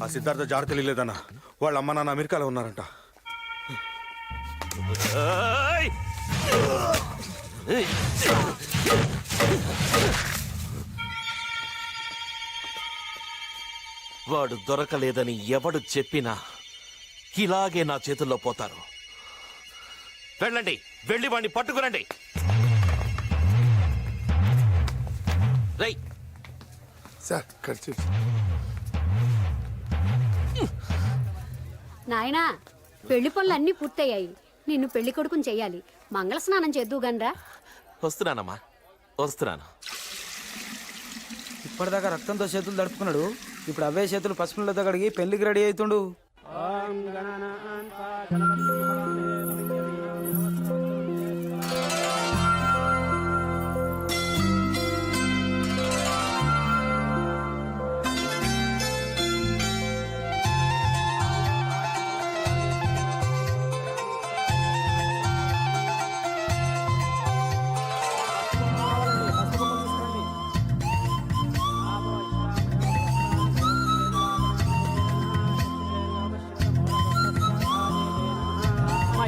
ఆ సిద్ధార్థ జాడ తెలియలేదన్నా. వాళ్ళ అమ్మ నాన్న అమెరికాలో ఉన్నారంట. వాడు దొరకలేదని ఎవడు చెప్పినా ఇలాగే నా చేతుల్లో పోతారు. వెళ్ళండి, వెళ్ళి వాడిని పట్టుకురండి. రై సార్ ఖర్చు నాయనా, పెళ్లి పనులు అన్నీ పూర్తయ్యాయి. నిన్ను పెళ్లి కొడుకుని చెయ్యాలి. మంగళ స్నానం చేద్దు గనరా. వస్తున్నానమ్మా, వస్తున్నాను. ఇప్పటిదాకా రక్తంతో చేతులు దడుపుకున్నాడు. ఇప్పుడు అవే చేతులు పసుపులతో కడిగి పెళ్లికి రెడీ అవుతుండు.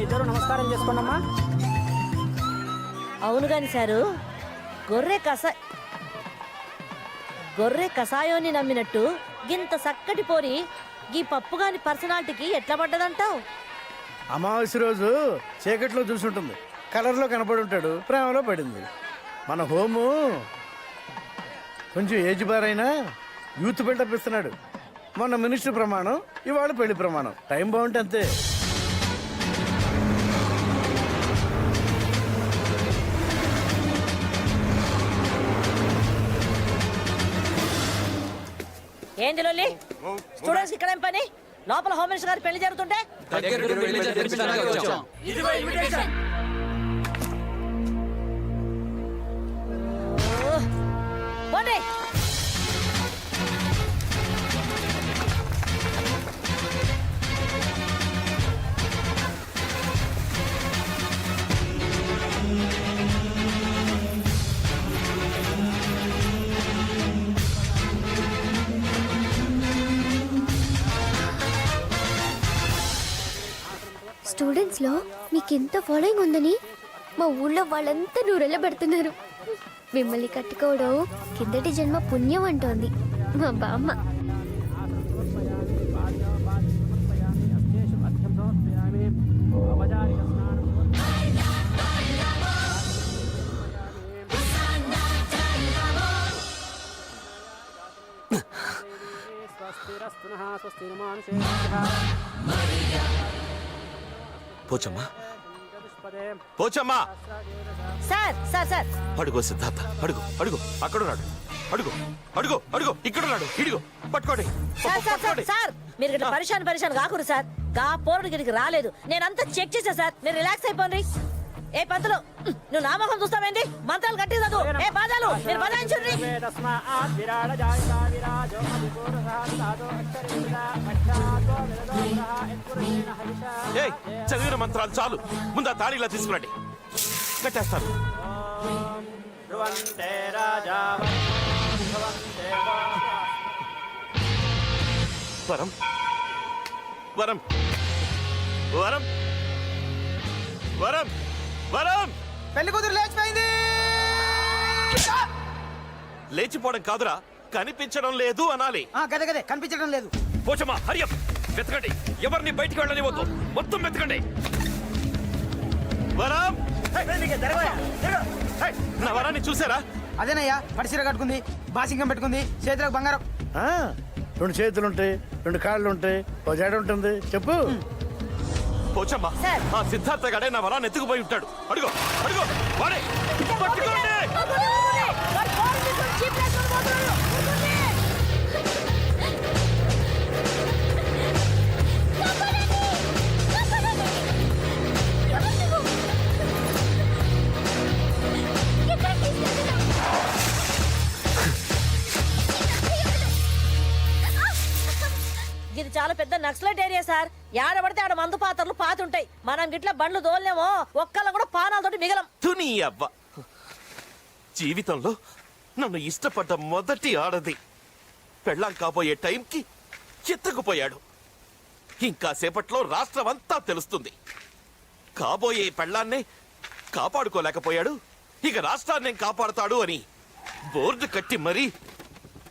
ఇద్దరు నమస్కారం చేసుకోండమ్మా. అవును గాని సారు, గొర్రె కషాయోని నమ్మినట్టు గింత చక్కటి పోరి గీ పప్పుగాని పర్సనాలిటీకి ఎట్లా పడ్డదంటావు? అమావాస్య రోజు చీకట్లో చూసుంటుంది, కలర్లో కనపడి ఉంటాడు, ప్రేమలో పడింది. మన హోము కొంచెం ఏజ్ బార్ అయినా యూత్ బిల్డప్ ఇస్తున్నాడు. మొన్న మినిస్టర్ ప్రమాణం, ఇవాళ పెళ్లి ప్రమాణం. టైం బాగుంటే అంతే. ఏంది లొల్లి? స్టూడెంట్స్ ఇక్కడ ఏం పని? లోపల హోమ్ మినిస్టర్ గారి పెళ్లి జరుగుతుంటే పోండి. స్టూడెంట్స్ లో మీకెంత ఫాలోయింగ్ ఉందని మా ఊళ్ళో వాళ్ళంతా నూరెళ్ళ పెడుతున్నారు. మిమ్మల్ని కట్టుకోవడం కిందటి జన్మ పుణ్యం అంటోంది మా బామ్మ. Pochamma, Pochamma. Sir sir sir అడుగు సిద్ధార్థ, అడుగు అడుగు. అక్కడున్నాడు. అడుగు అడుగు అడుగు. ఇక్కడున్నాడు. ఇడిగో పట్టుకోండి, సార్ సార్ సార్ పట్టుకోండి. సార్ మీరు ఇక్కడ పరిశాన్ కాకూరు సార్. గా పోరుడు గిరికి రాలేదు. నేనంతా చెక్ చేశా సార్. మీరు రిలాక్స్ అయిపోండి. ఏ పంతులు, నువ్వు నామకం చూస్తావేంటి? మంత్రాలు కట్టి చదువు. ఏ బాధాలు మీరు బదాయించుండ్రి. చదివిన మంత్రాలు చాలు. ముందు ఆ తాళిలా తీసుకురండి, కట్టేస్తాను. వరం వరం వరం వరం వరం. పెళ్లి కూతురు లేచిపోయింది. లేచిపోవడం కాదురా, కనిపించడం లేదు అనాలి. గదే కనిపించడం లేదు. పోచమ్మా, హరియప్, వెతకండి. ఎవరిని బయటికి వెళ్ళనివ్వద్దు, మొత్తం వెతకండి. వరం, నా వరాన్ని చూసారా? అదేనయ్యా, పడిసీర కట్టుకుంది, బాసింగం పెట్టుకుంది, చేతిలో బంగారం. రెండు చేతులు ఉంటాయి, రెండు కాళ్ళు ఉంటాయి, ఓ జడ ఉంటుంది. చెప్పు. పోచమ్మా, ఆ సిద్ధార్థ గడే నా వరాన్ని ఎత్తుకుపోయి ఉంటాడు. అడుగు అడుగు, వాడే పట్టుకోండి. ఇది చాలా పెద్ద నక్సలైట్ ఏరియా సార్. ఏడబడితే ఆడ మందు పాత్రలు పాతుంటాయి. మనం గిట్ల బండ్లు దోలేమో ఒక్కళ్ళ కూడా పానాలతోటి మిగలం. తుని అవ్వ, జీవితంలో నన్ను ఇష్టపడ్డ మొదటి ఆడది పెళ్ళాం కాబోయే టైంకి ఎత్తుకుపోయాడు. ఇంకా సేపట్లో రాష్ట్రమంతా తెలుస్తుంది. కాబోయే పెళ్ళాన్నే కాపాడుకోలేకపోయాడు, ఇక రాష్ట్రాన్ని కాపాడుతాడు అని బోర్డు కట్టి మరీ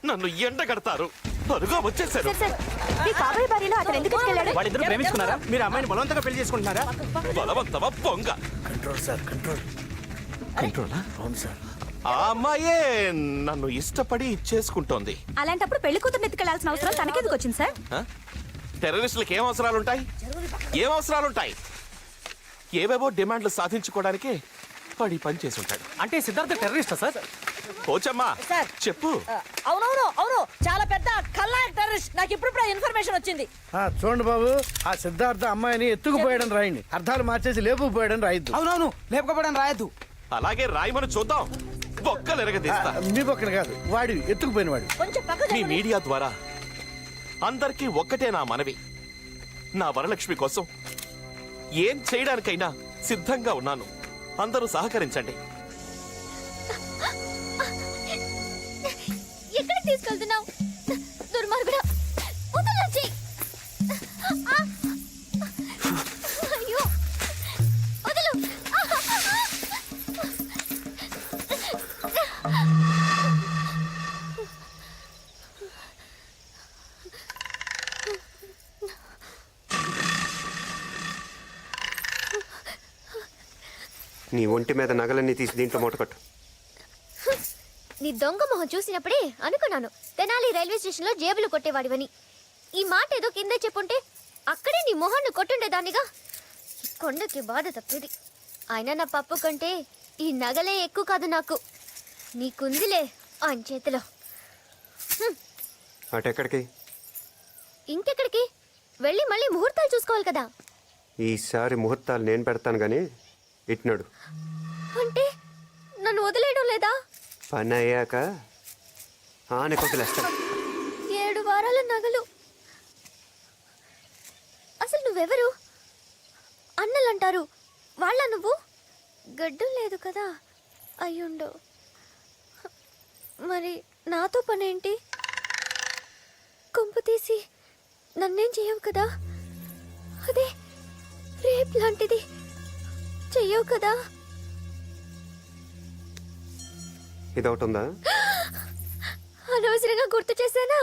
నన్ను ఎండగడతారు. అరుగా వచ్చేసారు. వాళ్ళిద్దరు ప్రేమించుకున్నారా? మీరు అమ్మాయిని బలవంతంగా పెళ్లి చేసుకుంటున్నారా? బలవంతమా పొంగ? Control sir control. కంట్రోలా? అవును సార్. ఆ అమ్మాయే నన్ను ఇష్టపడి చేసుకుంటోంది. అలాంటప్పుడు పెళ్లి కూతురు ఎత్తుకెళ్లాల్సిన అవసరం తనకెందుకు వచ్చింది సార్? ఆ? టెర్రరిస్టులకు ఏం అవసరాలుంటాయి? ఏం అవసరాలుంటాయి? ఏవేవో డిమాండ్లు సాధించుకోవడానికే పడి పని చేసి ఉంటాడు. అంటే సిద్ధార్థ టెర్రరిస్టా సార్? పోచమ్మా సార్. చెప్పు. అవును చాలా పెద్ద కల్లాయ టెర్రరిస్ట్. నాకు ఇప్పుడు ఇన్ఫర్మేషన్ వచ్చింది. చూడండి బాబు, ఆ సిద్ధార్థ అమ్మాయిని ఎత్తుకుపోయాడని రాయండి, అర్థాలు మార్చేసి లేపుకుపోయాడని రాయద్దు. అవునవును, లేపకపోవడానికి రాయద్దు. అలాగే రాయమని చూద్దాం. బొక్కలు ఎరగదీస్తా. మీ పక్కన కాదు, వాడి ఎత్తుకుపోయిన వాడు. కొంచెం పక్క మీ మీడియా ద్వారా అందరికీ ఒక్కటే నా మనవి. నా వరలక్ష్మి కోసం ఏం చేయడానికైనా సిద్ధంగా ఉన్నాను. అందరూ సహకరించండి. ఎక్కడికి తీసుకెళ్తున్నావు దుర్మార్గుడా? వదలొచ్చి. అయ్యో వదలు. నీ ఒంటి మీద నగలన్నీ తీసి దీంట్లో మూటకట్టు. నీ దొంగ మొహం చూసినప్పుడే అనుకున్నాను తెనాలి రైల్వే స్టేషన్ లో జేబులు కొట్టేవాడివని. ఈ మాట ఏదో కింద చెప్పుంటే అక్కడే నీ మొహాన్ని కొట్టుండేదానిగా. ఈ కొండకి బాధ తప్పేది. అయినా నా పప్పు కంటే ఈ నగలే ఎక్కువ కాదు నాకు. నీకుందిలే ఆయన చేతిలో. అటెక్కడికి? ఇంకెక్కడికి వెళ్ళి మళ్ళీ ముహూర్తాలు చూసుకోవాలి కదా. ఈసారి ముహూర్తాలు నేను పెడతాను గానీ ఇట్నాడు. అంటే నన్ను వదిలేయడం లేదా? పని అయ్యాక ఆనకు వదిలేస్తాను. 7 వారాల నగలు. అసలు నువ్వెవరు? అన్నలంటారు, వాళ్ళ నువ్వు? గడ్డం లేదు కదా, అయ్యుండో. మరి నాతో పనేంటి? కొంపు తీసి నన్నేం చెయ్యవు కదా? అదే రేప్ లాంటిది చెయ్యవు కదా? ఇదొకటి ఉందా? అనవసరంగా గుర్తు చేశానా?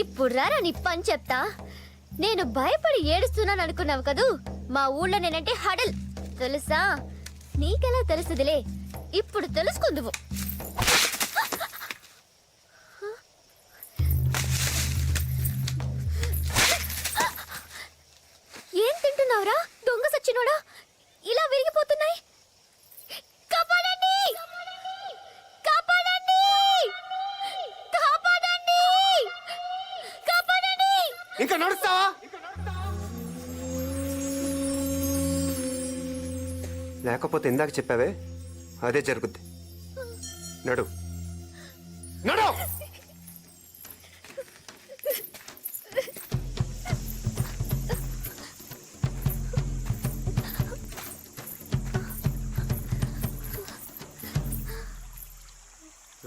ఇప్పుడు రారా నీ పని చెప్తా. నేను భయపడి ఏడుస్తున్నాను అనుకున్నావు కదూ? మా ఊళ్ళో నేనంటే హడల్ తెలుసా? నీకెలా తెలుసుదిలే, ఇప్పుడు తెలుసుకుందువు. ఏం తింటున్నావురా దొంగ సచ్చినోడా? ఇలా విరిగిపోతున్నాయి. కాపాడండి! కాపాడండి! కాపాడండి! కాపాడండి! ఇంకా నడుస్తావా? లేకపోతే ఇందాక చెప్పావే అదే జరుగుద్ది. నడు నడు.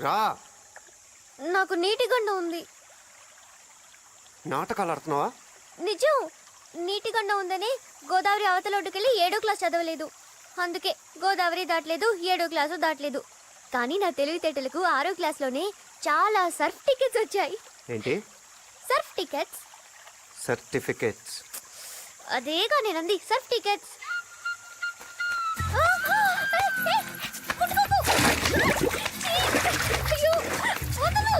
రా. నాకు నీటి గండ ఉంది. నాటకాలు ఆడుతున్నావా? నిజం. నీటి గండ ఉందని గోదావరి అవతలొడ్డుకెళ్ళి 7వ క్లాస్ చదవలేదు. అందుకే గోదావరి దాటలేదు, 7వ క్లాసు దాటలేదు. కానీ నా తెలివితేటలకు 6వ క్లాస్లోనే చాలా సర్ఫ్ టికెట్స్ వచ్చాయి. ఏంటి సర్ఫ్ టికెట్స్? సర్టిఫికేట్స్. అదేగా నేనంది, సర్ఫ్ టికెట్స్. అయ్యో, వదలు!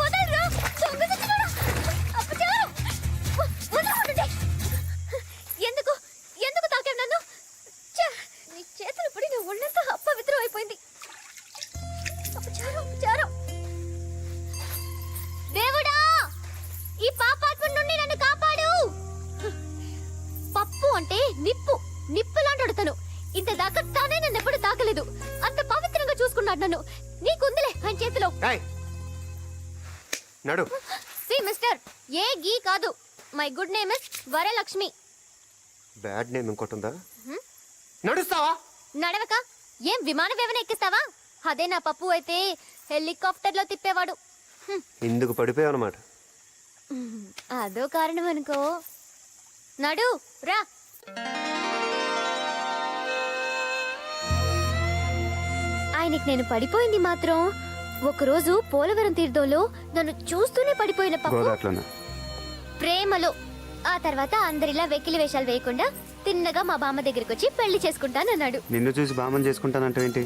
వదలరా, దొంగ సచ్చినోడా! అపచారం! వదలకుంటుంటే! ఎందుకు ఎందుకు తాకావు నన్ను? ఛ! నీ చేతులు పడి నా ఒళ్ళంతా అపవిత్రం అయిపోయింది. అపచారం, అపచారం! దేవుడా, ఈ పాపాత్మ నుండి నన్ను కాపాడు. పప్పు అంటే నిప్పు, నిప్పు లాంటి తను. ఇంత దాకా తానే నన్ను ఎప్పుడు తాకలేదు. అంత పవిత్రంగా చూసుకున్నాడు నన్ను. నీకుందిలే ఆయన చేతిలో. నడు. సి మిస్టర్, ఏ గీ కాదు. My good name is Varalakshmi. Bad name ఇంకోటి ఉందా? నడుస్తావా? నడవక ఏం విమానం ఏమైనా ఎక్కిస్తావా? అదే నా పప్పు అయితే హెలికాప్టర్లో తిప్పేవాడు. ఇందుకు పడిపోయావు అనమాట. అదో కారణం అనుకో. నడు రా. ఆయనకి నేను పడిపోయింది మాత్రం ఒకరోజు పోలవరం తీర్థంలో నన్ను చూస్తూనే పడిపోయిన పప్పు గోదాట్లోనా? ప్రేమలో. ఆ తర్వాత అందరిలా వెకిలి వేషాలు వేయకుండా తిన్నగా మా బామ్మ దగ్గరికి వచ్చి పెళ్లి చేసుకుంటానన్నాడు. నిన్ను చూసి బామని చేసుకుంటానంటే ఏంటి?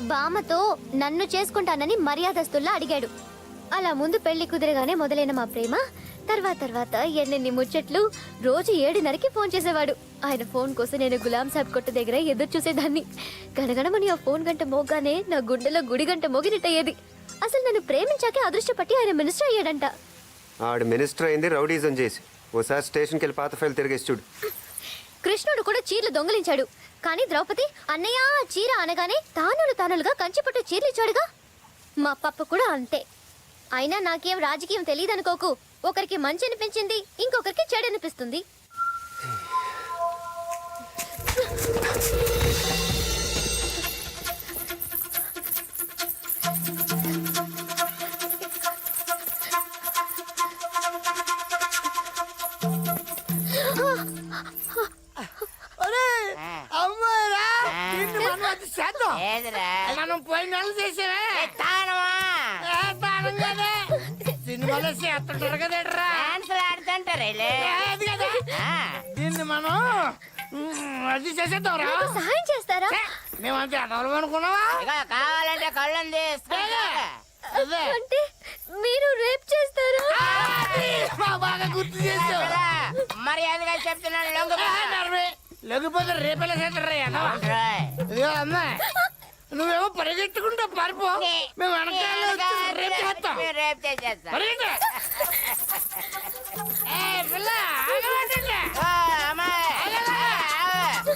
బామ్మతో నన్ను చేసుకుంటానని మర్యాదస్తుల్లా అడిగాడు. అలా ముందు పెళ్లి కుదిరగానే మొదలైన మా ప్రేమ తర్వాత ఎన్నెన్ని ముచ్చట్లు. రోజు 7:30కి ఫోన్ చేసేవాడు. ఆయన ఫోన్ కోసం నేను గులాం సాబ్ కొట్టు దగ్గర ఎదురు చూసేదాన్ని. గణగణమని ఆ ఫోన్ గంట మోగానే నా గుండెలో గుడి గంట మోగినట్టయ్యేది. అసలు నన్ను ప్రేమించాకే అదృష్టపట్టి ఆయన మినిస్టర్ అయ్యాడంట. ఆడు మినిస్టర్ అయింది రౌడీజం చేసి. ఓసారి స్టేషన్కి వెళ్ళి పాత ఫైల్ తిరిగేసి చూడు. కృష్ణుడు కూడా చీరలు దొంగలించాడు. కానీ ద్రౌపది అన్నయ్య చీర అనగానే తానులుగా కంచిపట్టు చీరలు ఇచ్చాడుగా. మా పప్పు కూడా అంతే. అయినా నాకేం రాజకీయం తెలియదనుకోకు. ఒకరికి మంచి అనిపించింది, ఇంకొకరికి చెడు అనిపిస్తుంది. అమ్మాయిరా మనం అది చేద్దాం. మనం పోయిన నెలలు చేసేవే తానం కదా. సినిమాలో చేస్తుంటారు కదరా, అది కదా. దీన్ని మనం అది చేసేద్దాం రా. సహాయం చేస్తారా? మేమంతే అడవలం అనుకున్నావా? కావాలంటే కళ్ళని అదే అంటే మీరు రేప్ చేస్తారా? బాగా గుర్తు చేస్తావు. మర్యాదగా చెప్తున్నాను లేకపోతే రేపెలా చేస్తారా? ఇదిగో అమ్మా, నువ్వేమో పరిగెత్తుకుంటా పారిపో, మేము వెనకాల వచ్చి రేపు చేస్తాం. రేపు చేసేస్తా. పరిగెత్తు. పిల్ల ఆగలేదండి.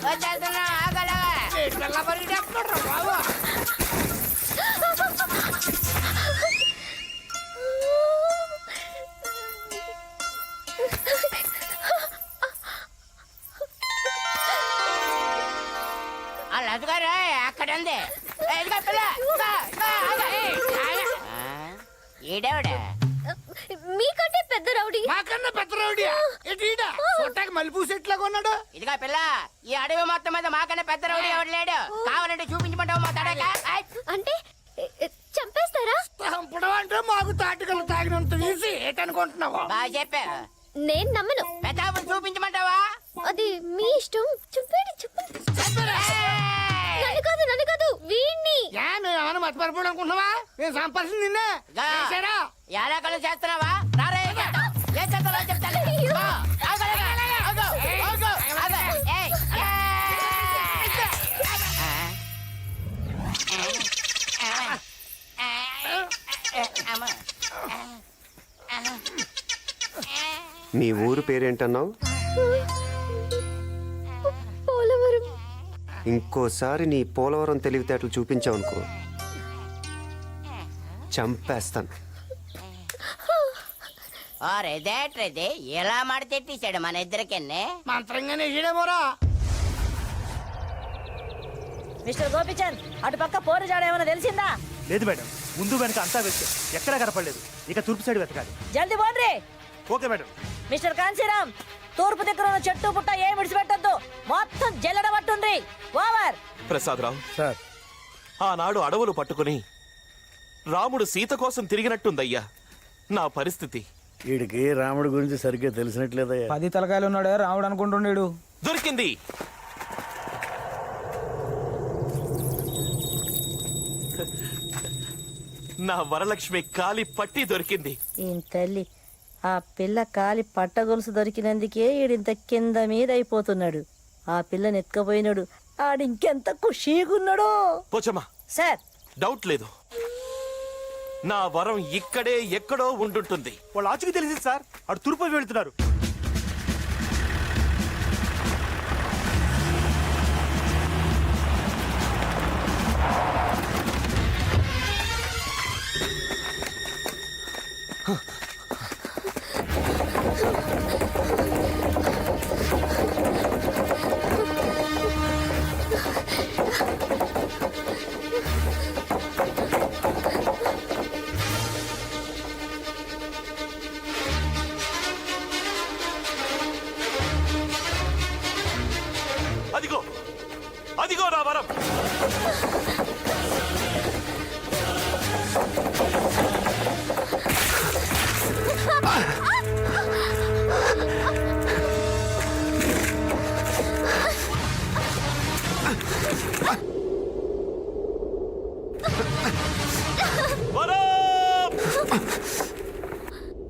వచ్చేస్తున్నా ఆగలగా. పిల్ల పరిగెత్తుకుంటారు బాబు. అదిగారా అక్కడ ఉంది. ఈడేవిడ మీకంటే పెద్ద రౌడీ. మాకన్నా పెద్ద రౌడియా? చూడటానికి మల్లెపూ సెట్లాగా ఉన్నాడు. ఇదిగా పిల్ల, ఈ అడవి మొత్తం మీద మాకన్నా పెద్ద రౌడీ ఎవడు లేడు. కావాలంటే చూపించమంటావు మా తడక. అంటే చంపేస్తారా? చంపడం అంటే మాకు తాటికలు తాగినంత ఈజీ ఏంటనుకుంటున్నావు? బాగా చెప్పావు. నేను నమ్మను. పెద్ద చూపించమంటావా? అది మీ ఇష్టం. చెప్పండి చెప్పండి. నన్ను కాదు వీణ్ణి. నువ్వేమన్నా మర్చిపోవడం అనుకుంటున్నావా? నేను సంపాదించింది నిన్నే. ఎలా కళ్ళు చేస్తున్నావా? రారే ఏం చేస్తావో చెప్తాను. మీ ఊరు పేరేంటన్నావు? పోలవరం. ఇంకోసారి నీ పోలవరం తెలివితేటలు చూపించావనుకో చంపేస్తాను. రేదే ఎలా మడతెట్టేశాడు మన ఇద్దరికెన్నే. మంత్రంగానే వేసాడేమోరా. మిస్టర్ గోపిచంద్, అటు పక్క పోరు జాడ ఏమైనా తెలిసిందా? లేదు మేడం, ముందు వెనక అంతా వెతికాం, ఎక్కడా కనపడలేదు. ఇక తూర్పు సైడ్ వెతకాలి. జల్దీ పోండి. Okay madam. మిస్టర్ కాంశీరామ్, తూర్పు దగ్గర ఉన్న చెట్టు పుట్ట ఏం విడిచిపెట్టద్దు. మొత్తం జల్లెడ పట్టుండ్రి. ఓవర్. ప్రసాదరావు సార్, ఆనాడు అడవులు పట్టుకుని రాముడు సీత కోసం తిరిగినట్టుందయ్యా నా పరిస్థితి. వీడికి రాముడి గురించి సరిగ్గా తెలిసినట్లేదయ్యా. 10 తలకాయలు ఉన్నాడే రాముడు అనుకుంటుండేడు. దొరికింది. నా వరలక్ష్మి కాలి పట్టి దొరికింది. ఏం తల్లి, ఆ పిల్ల కాలి పట్ట గొలుసు దొరికినందుకే ఈడింత కింద మీద అయిపోతున్నాడు. ఆ పిల్లని ఎత్తుకపోయినాడు, ఆడింకెంత ఖుషీగున్నాడో. పోచమ్మా, సార్, డౌట్ లేదు, నా వరం ఇక్కడే ఎక్కడో ఉండుంటుంది. వాళ్ళు ఆచుకు తెలిసింది సార్, అటు తూర్పు వెళ్తున్నారు.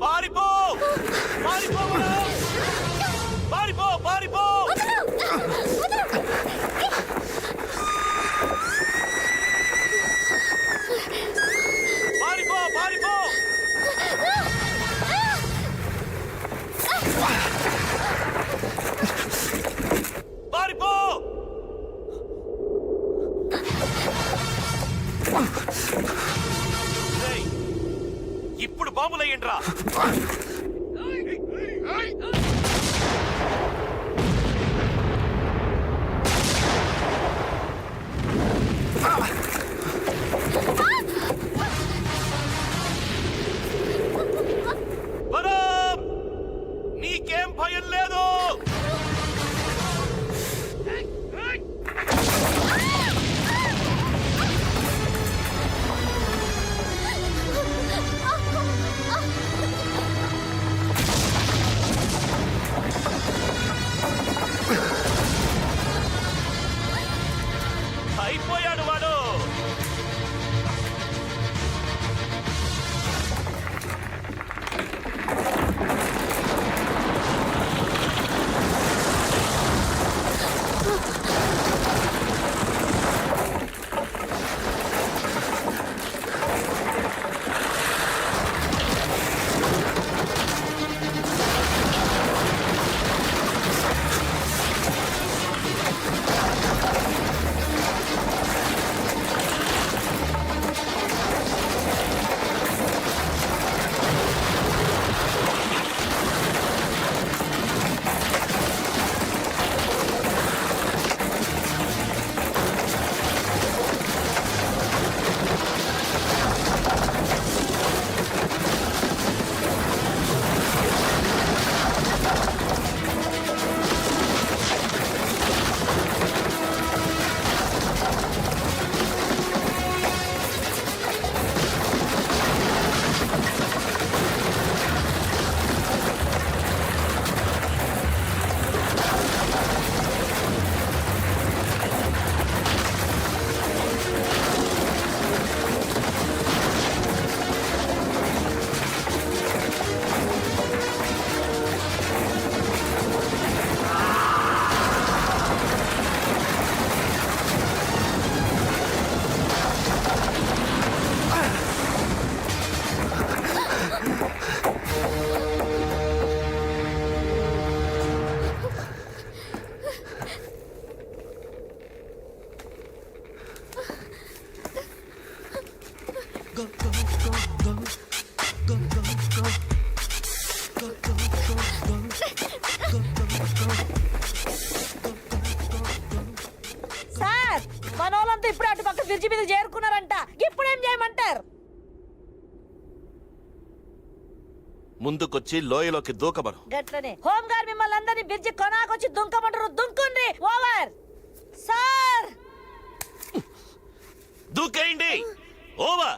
పారిపో పారిపో పారిపో పారిపో పారిపో పారిపో పారిపో ఏయ్, ఇప్పుడు బాంబులయ్యండ్రా. వరం, నీకేం భయం లేదు. అయిపోయాడు వాడు. సార్ మనోళ్ళంతా ఇప్పుడు అటు పక్క బ్రిడ్జి మీద చేరుకున్నారంట. ఇప్పుడేం చేయమంటారు? ముందుకొచ్చి లోయలోకి దూకమను. గట్లనే హోమ్ గార్డ్ మిమ్మల్ని అందరినీ బ్రిడ్జి కొనాకొచ్చి దుంకమంటారు. దుంకుండ్రి. ఓవర్. సార్ దూకేయండి. ఓవర్.